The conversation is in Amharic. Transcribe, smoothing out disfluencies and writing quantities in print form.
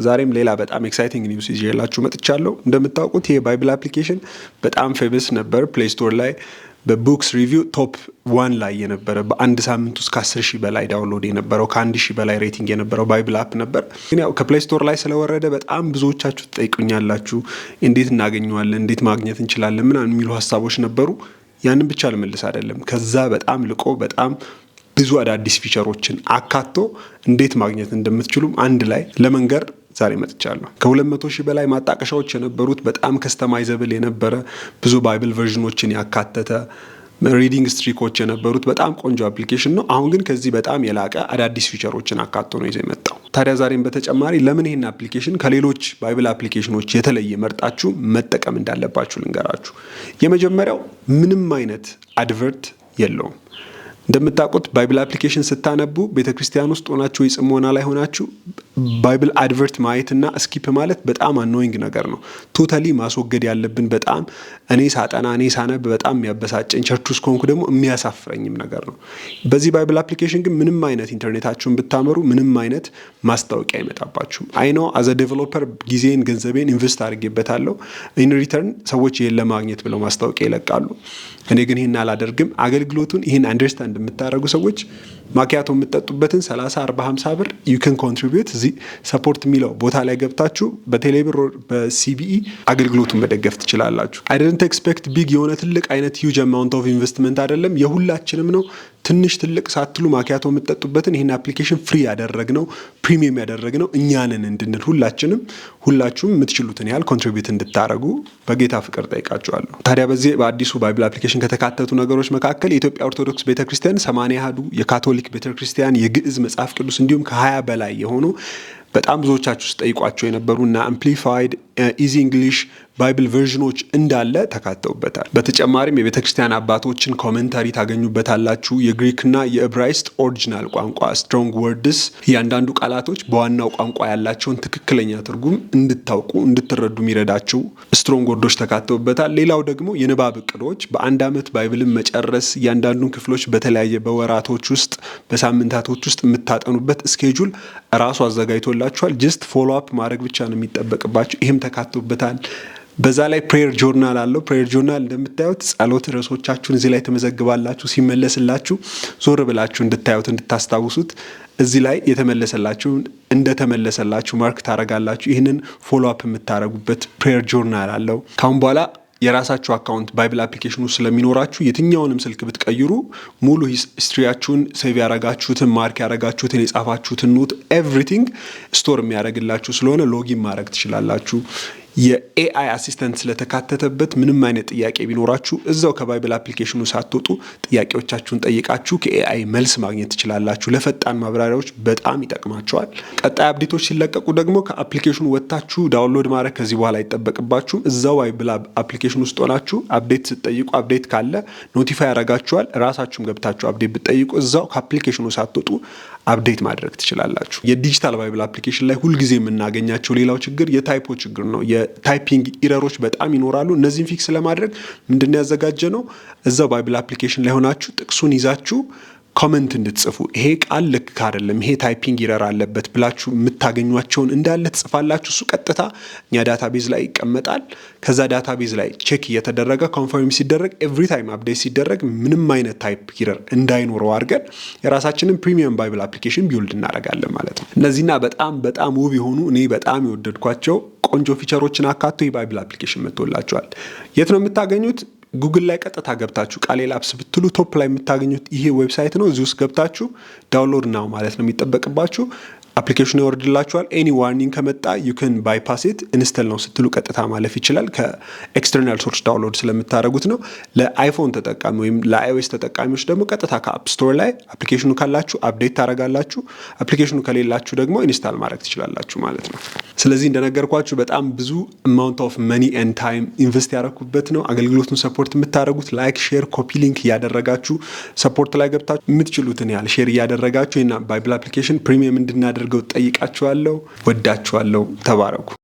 ዛሬም ሌላ በጣም ኤክሳይቲንግ ኒውስ ይዤላችሁ መጥቻለሁ። እንደምታውቁት ይሄ ባይብል አፕሊኬሽን በጣም ፌመስ ነበር ፕሌይ ስቶር ላይ በቡክስ ሪቪው ቶፕ 1 ላይ የነበረ በአንድ ሳምንት ውስጥ ከ10,000 በላይ ዳውንሎድ የነበረው ከ1,000 በላይ ሬቲንግ የነበረው ባይብል አፕ ነበር። ግን ያው ከፕሌይ ስቶር ላይ ስለወረደ በጣም ብዙዎቻችሁ ትጠይቁኛላችሁ፣ እንዴት እናገኘዋለን፣ እንዴት ማግኘት እንችላለን ምናምን የሚሉ ሀሳቦች ነበሩ። ያንን ብቻ ልመልስ አይደለም፣ ከዛ በጣም ልቆ በጣም ብዙ አዳዲስ ፊቸሮችን አካቶ እንዴት ማግኘት እንደምትችሉም አንድ ላይ ለመንገር ዛሬ መጥቻለሁ። ከ200,000 በላይ ማጣቀሻዎች የነበሩት በጣም ከስተማይዘብል የነበረ ብዙ ባይብል ቨርዥኖችን ያካተተ ሪዲንግ ስትሪኮች የነበሩት በጣም ቆንጆ አፕሊኬሽን ነው። አሁን ግን ከዚህ በጣም የላቀ አዳዲስ ፊቸሮችን አካቶ ነው ይዘው የመጣው። ታዲያ ዛሬም በተጨማሪ ለምን ይሄን አፕሊኬሽን ከሌሎች ባይብል አፕሊኬሽኖች የተለየ መርጣችሁ መጠቀም እንዳለባችሁ ልንገራችሁ። የመጀመሪያው ምንም አይነት አድቨርት የለውም። እንደምታውቁት ባይብል አፕሊኬሽን ስታነቡ ቤተክርስቲያን ውስጥ ሆናችሁ ወይ ጽሞና ላይ ሆናችሁ ባይብል አድቨርት ማየትና ስኪፕ ማለት በጣም አኖይንግ ነገር ነው። ቶታሊ ማስወገድ ያለብን በጣም እኔ ሳጠና እኔ ሳነብ በጣም የሚያበሳጨኝ ቸርች ውስጥ ከሆንኩ ደግሞ የሚያሳፍረኝም ነገር ነው። በዚህ ባይብል አፕሊኬሽን ግን ምንም አይነት ኢንተርኔታችሁን ብታመሩ ምንም አይነት ማስታወቂያ አይመጣባችሁም። አይ ኖ አዘ ዴቨሎፐር ጊዜን ገንዘቤን ኢንቨስት አድርጌበታለሁ። ኢን ሪተርን ሰዎች ይሄን ለማግኘት ብለው ማስታወቂያ ይለቃሉ። እኔ ግን ይሄን አላደርግም። አገልግሎቱን ይሄን አንደርስታንድ የምታደርጉ ሰዎች ማኪያቶ የምትጠጡበትን 30፣ 40፣ 50 ብር you can contribute እዚህ ሰፖርት የሚለው ቦታ ላይ ገብታችሁ በቴሌብር በሲቢኢ አገልግሎቱን መደገፍ ትችላላችሁ። I didn't expect big የሆነ ትልቅ አይነት huge amount of investment አይደለም፣ የሁላችንም ነው። ትንሽ ትልቅ ሳትሉ ማኪያቶ የምትጠጡበትን ይሄን አፕሊኬሽን ፍሪ ያደረግነው ፕሪሚየም ያደረግነው እኛንን እንድንል ሁላችሁም የምትችሉትን ያህል ኮንትሪቢዩት እንድታረጉ በጌታ ፍቅር ጠይቃችኋለሁ። ታዲያ በዚህ በአዲሱ ባይብል አፕሊኬሽን ከተካተቱ ነገሮች መካከል የኢትዮጵያ ኦርቶዶክስ ቤተክርስቲያን 80 ያህሉ የካቶሊክ ቤተክርስቲያን የግዕዝ መጽሐፍ ቅዱስ እንዲሁም ከ20 በላይ የሆኑ በጣም ብዙዎቻችሁ ጠይቋቸው የነበሩና አምፕሊፋይድ ኢዚ እንግሊሽ ባይብል ቨርዥኖች እንዳለ ተካተውበታል። በተጨማሪም የቤተክርስቲያን አባቶችን ኮሜንታሪ ታገኙበታላችሁ። የግሪክና የዕብራይስጥ ኦሪጂናል ቋንቋ ስትሮንግ ወርድስ እያንዳንዱ ቃላቶች በዋናው ቋንቋ ያላቸውን ትክክለኛ ትርጉም እንድታውቁ እንድትረዱ የሚረዳችሁ ስትሮንግ ወርዶች ተካተውበታል። ሌላው ደግሞ የንባብ እቅዶች በአንድ ዓመት ባይብልን መጨረስ እያንዳንዱን ክፍሎች በተለያየ በወራቶች ውስጥ በሳምንታቶች ውስጥ የምታጠኑበት ስኬጁል ራሱ አዘጋጅቶላችኋል። ጀስት ፎሎ አፕ ማድረግ ብቻ ነው የሚጠበቅባችሁ። ይህም ተካተውበታል። በዛ ላይ ፕሬየር ጆርናል አለው። ፕሬየር ጆርናል እንደምታዩት ጸሎት ርዕሶቻችሁን እዚህ ላይ ተመዘግባላችሁ። ሲመለስላችሁ ዞር ብላችሁ እንድታዩት እንድታስታውሱት እዚህ ላይ የተመለሰላችሁን እንደተመለሰላችሁ ማርክ ታረጋላችሁ። ይህንን ፎሎ አፕ የምታረጉበት ፕሬየር ጆርናል አለው። ካሁን በኋላ የራሳችሁ አካውንት ባይብል አፕሊኬሽኑ ስለሚኖራችሁ የትኛውንም ስልክ ብትቀይሩ ሙሉ ሂስትሪያችሁን ሴቭ ያረጋችሁትን ማርክ ያረጋችሁትን የጻፋችሁትን ኖት ኤቭሪቲንግ ስቶር የሚያደርግላችሁ ስለሆነ ሎጊን ማድረግ ትችላላችሁ። የኤአይ አሲስታንት ስለተካተተበት ምንም አይነት ጥያቄ ቢኖራችሁ እዛው ከባይብል አፕሊኬሽኑ ሳትወጡ ጥያቄዎቻችሁን ጠይቃችሁ ከኤአይ መልስ ማግኘት ትችላላችሁ። ለፈጣን ማብራሪያዎች በጣም ይጠቅማቸዋል። ቀጣይ አፕዴቶች ሲለቀቁ ደግሞ ከአፕሊኬሽኑ ወጥታችሁ ዳውንሎድ ማድረግ ከዚህ በኋላ አይጠበቅባችሁም። እዛው ባይብል አፕሊኬሽኑ ውስጥ ሆናችሁ አፕዴት ስትጠይቁ አፕዴት ካለ ኖቲፋይ ያረጋችኋል። ራሳችሁም ገብታችሁ አፕዴት ብትጠይቁ እዛው ከአፕሊኬሽኑ ሳትወጡ አፕዴት ማድረግ ትችላላችሁ። የዲጂታል ባይብል አፕሊኬሽን ላይ ሁልጊዜ የምናገኛቸው ሌላው ችግር የታይፖ ችግር ነው። የታይፒንግ ኢረሮች በጣም ይኖራሉ። እነዚህን ፊክስ ለማድረግ ምንድነው ያዘጋጀነው? እዛው ባይብል አፕሊኬሽን ላይ ሆናችሁ ጥቅሱን ይዛችሁ ኮመንት እንድትጽፉ ይሄ ቃል ልክ አይደለም፣ ይሄ ታይፒንግ ኢረር አለበት ብላችሁ የምታገኟቸውን እንዳለ ትጽፋላችሁ። እሱ ቀጥታ እኛ ዳታቤዝ ላይ ይቀመጣል። ከዛ ዳታቤዝ ላይ ቼክ እየተደረገ ኮንፈርም ሲደረግ ኤቭሪ ታይም አፕዴት ሲደረግ ምንም አይነት ታይፕ ኢረር እንዳይኖረው አድርገን የራሳችንን ፕሪሚየም ባይብል አፕሊኬሽን ቢውልድ እናደርጋለን ማለት ነው። እነዚህና በጣም ውብ የሆኑ እኔ በጣም የወደድኳቸው ቆንጆ ፊቸሮችን አካቶ የባይብል አፕሊኬሽን መጥቶላችኋል። የት ነው የምታገኙት? ጉግል ላይ ቀጥታ ገብታችሁ ቃሌ ላፕስ ብትሉ ቶፕ ላይ የምታገኙት ይሄ ዌብሳይት ነው። እዚህ ውስጥ ገብታችሁ ዳውንሎድ ናው ማለት ነው የሚጠበቅባችሁ። አፕሊኬሽኑ ይወርድላችኋል። ኤኒ ዋርኒንግ ከመጣ ዩ ካን ባይፓስ ኢት ኢንስቶል ነው ስትሉ ቀጥታ ማለፍ ይችላል። ከኤክስተርናል ሶርስ ዳውንሎድ ስለምታደርጉት ነው። ለአይፎን ተጠቃሚ ወይም ለአይኦኤስ ተጠቃሚዎች ደግሞ ቀጥታ ከአፕ ስቶር ላይ አፕሊኬሽኑ ካላችሁ አፕዴት ታረጋላችሁ። አፕሊኬሽኑ ከሌላችሁ ደግሞ ኢንስታል ማድረግ ትችላላችሁ ማለት ነው። ስለዚህ እንደነገርኳችሁ በጣም ብዙ አማውንት ኦፍ መኒ ኤንድ ታይም ኢንቨስት ያደረኩበት ነው። አገልግሎቱን ሰፖርት የምታደርጉት ላይክ፣ ሼር፣ ኮፒ ሊንክ እያደረጋችሁ ሰፖርት ላይ ገብታችሁ የምትችሉትን ያህል ሼር እያደረጋችሁ እና ባይብል አፕሊኬሽን ፕሪሚየም እንድናደርገው ጠይቃችኋለሁ። ወዳችኋለሁ። ተባረኩ።